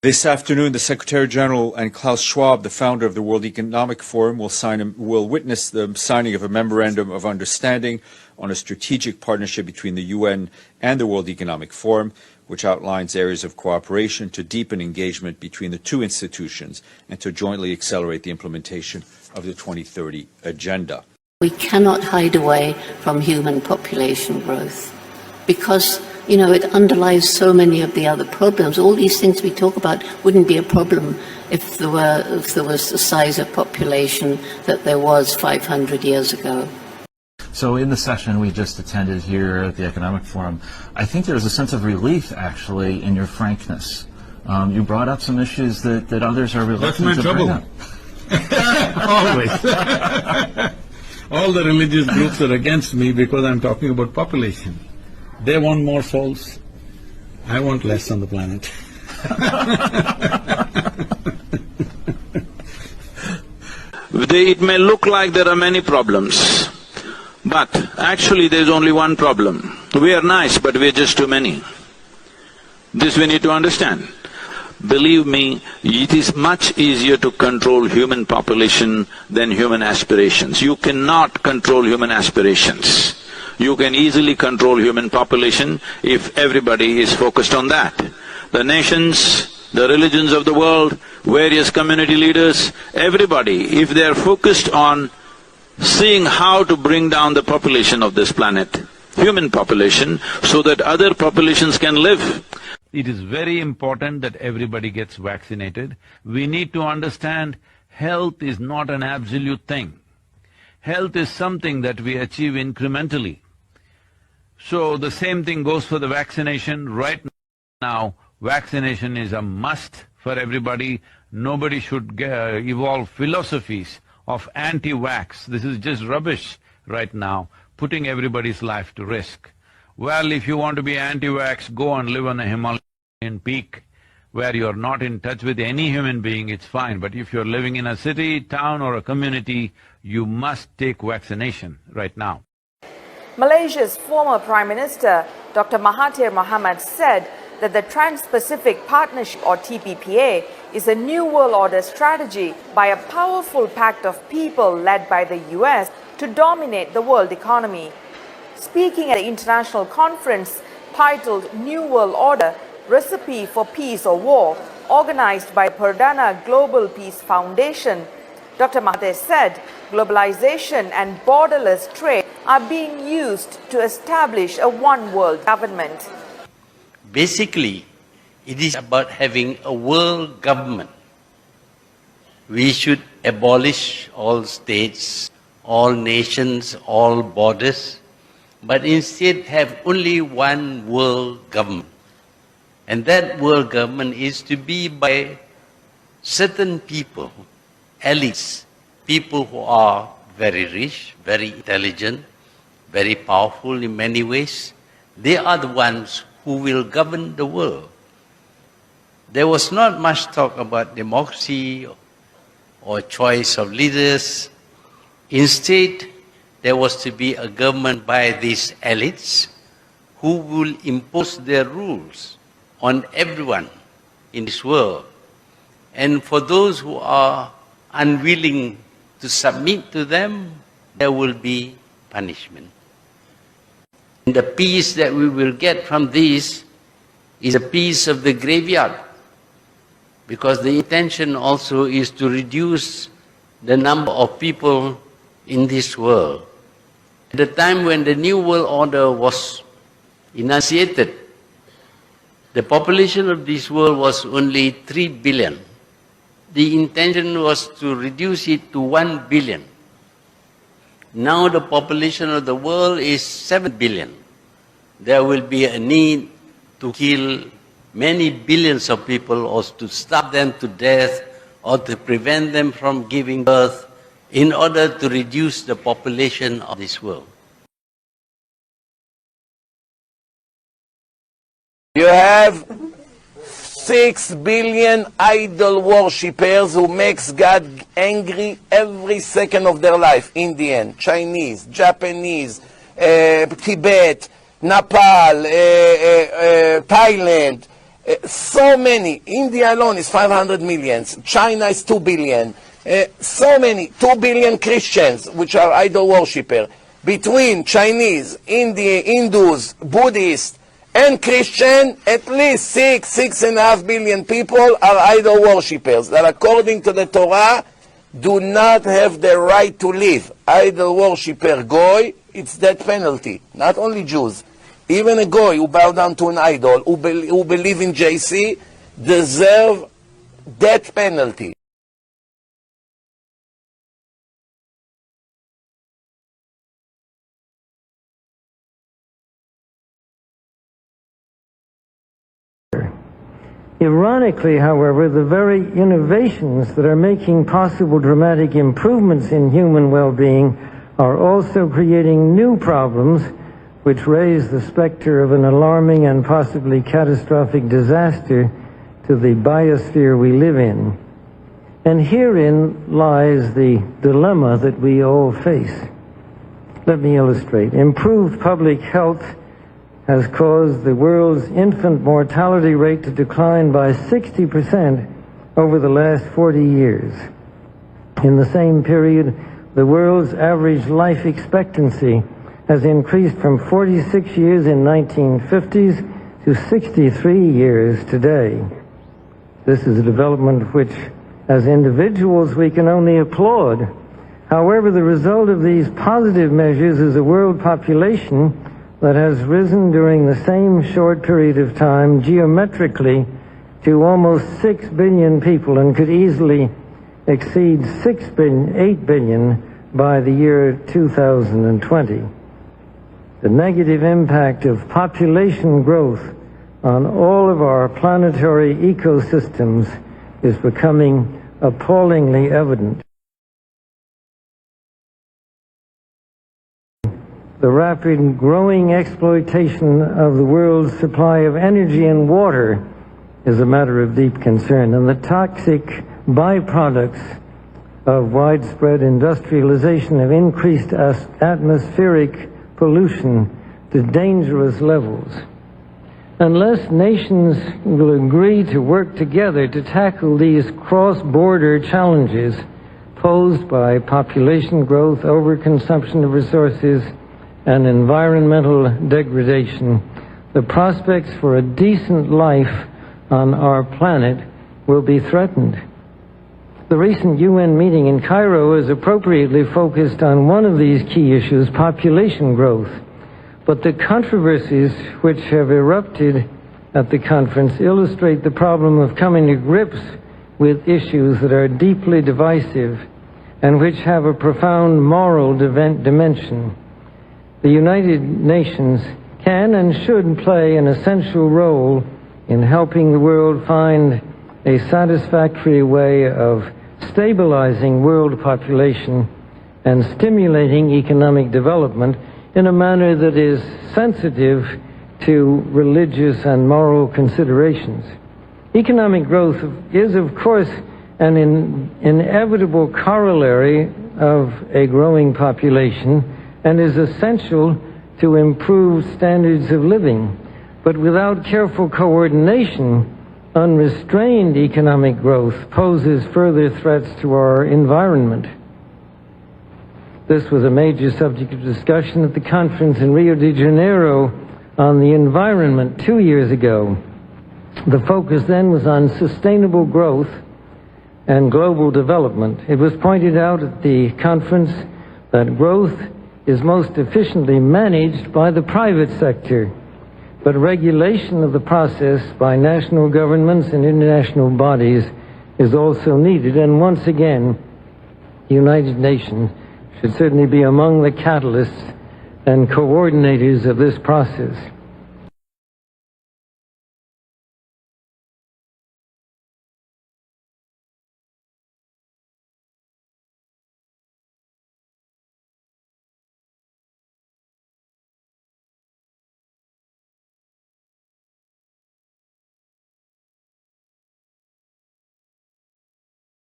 This afternoon, the Secretary General and Klaus Schwab, the founder of the World Economic Forum, will witness the signing of a memorandum of understanding on a strategic partnership between the UN and the World Economic Forum, which outlines areas of cooperation to deepen engagement between the two institutions and to jointly accelerate the implementation of the 2030 Agenda. We cannot hide away from human population growth because it underlies so many of the other problems. All these things we talk about wouldn't be a problem if there was the size of population that there was 500 years ago. So in the session we just attended here at the Economic Forum, I think there was a sense of relief, actually, in your frankness. You brought up some issues that others are reluctant to bring up. Always. All the religious groups are against me because I'm talking about population. They want more souls. I want less on the planet. It may look like there are many problems, but actually there's only one problem. We are nice, but we're just too many. This we need to understand. Believe me, it is much easier to control human population than human aspirations. You cannot control human aspirations. You can easily control human population if everybody is focused on that. The nations, the religions of the world, various community leaders, everybody, if they are focused on seeing how to bring down the population of this planet, human population, so that other populations can live. It is very important that everybody gets vaccinated. We need to understand health is not an absolute thing. Health is something that we achieve incrementally. So the same thing goes for the vaccination. Right now, vaccination is a must for everybody. Nobody should evolve philosophies of anti-vax. This is just rubbish right now, putting everybody's life to risk. Well, if you want to be anti-vax, go and live on a Himalayan peak where you're not in touch with any human being, it's fine. But if you're living in a city, town or a community, you must take vaccination right now. Malaysia's former Prime Minister, Dr. Mahathir Mohamad, said that the Trans-Pacific Partnership, or TPPA, is a New World Order strategy by a powerful pact of people led by the US to dominate the world economy. Speaking at an international conference titled New World Order, Recipe for Peace or War, organized by Perdana Global Peace Foundation, Dr. Mahathir said globalization and borderless trade are being used to establish a one-world government. Basically, it is about having a world government. We should abolish all states, all nations, all borders, but instead have only one world government. And that world government is to be by certain people, elites, people who are very rich, very intelligent, very powerful in many ways. They are the ones who will govern the world. There was not much talk about democracy or choice of leaders. Instead, there was to be a government by these elites who will impose their rules on everyone in this world. And for those who are unwilling to submit to them, there will be punishment. And the peace that we will get from this is a peace of the graveyard, because the intention also is to reduce the number of people in this world. At the time when the New World Order was enunciated, the population of this world was only 3 billion. The intention was to reduce it to 1 billion. Now the population of the world is 7 billion. There will be a need to kill many billions of people, or to starve them to death, or to prevent them from giving birth, in order to reduce the population of this world. You have 6 billion idol worshippers who makes God angry every second of their life. Indian, Chinese, Japanese, Tibet, Nepal, Thailand, So many. India alone is 500 million. China is 2 billion. So many, 2 billion Christians, which are idol worshippers. Between Chinese, Hindus, Buddhists, and Christian, at least 6.5 billion people are idol worshippers that, according to the Torah, do not have the right to live. Idol worshipper goy, it's death penalty. Not only Jews. Even a goy who bow down to an idol, who believe in JC, deserve death penalty. Ironically, however, the very innovations that are making possible dramatic improvements in human well-being are also creating new problems which raise the specter of an alarming and possibly catastrophic disaster to the biosphere we live in. And herein lies the dilemma that we all face. Let me illustrate. Improved public health has caused the world's infant mortality rate to decline by 60% over the last 40 years. In the same period, the world's average life expectancy has increased from 46 years in 1950s to 63 years today. This is a development which, as individuals, we can only applaud. However, the result of these positive measures is a world population that has risen during the same short period of time geometrically to almost 6 billion people and could easily exceed 8 billion by the year 2020. The negative impact of population growth on all of our planetary ecosystems is becoming appallingly evident. The rapid growing exploitation of the world's supply of energy and water is a matter of deep concern, and the toxic byproducts of widespread industrialization have increased atmospheric pollution to dangerous levels. Unless nations will agree to work together to tackle these cross-border challenges posed by population growth, overconsumption of resources, and environmental degradation, the prospects for a decent life on our planet will be threatened. The recent UN meeting in Cairo is appropriately focused on one of these key issues, population growth. But the controversies which have erupted at the conference illustrate the problem of coming to grips with issues that are deeply divisive and which have a profound moral dimension. The United Nations can and should play an essential role in helping the world find a satisfactory way of stabilizing world population and stimulating economic development in a manner that is sensitive to religious and moral considerations. Economic growth is, of course, an inevitable corollary of a growing population and is essential to improve standards of living. But without careful coordination, unrestrained economic growth poses further threats to our environment. This was a major subject of discussion at the conference in Rio de Janeiro on the environment 2 years ago. The focus then was on sustainable growth and global development. It was pointed out at the conference that growth is most efficiently managed by the private sector, but regulation of the process by national governments and international bodies is also needed, and once again, the United Nations should certainly be among the catalysts and coordinators of this process.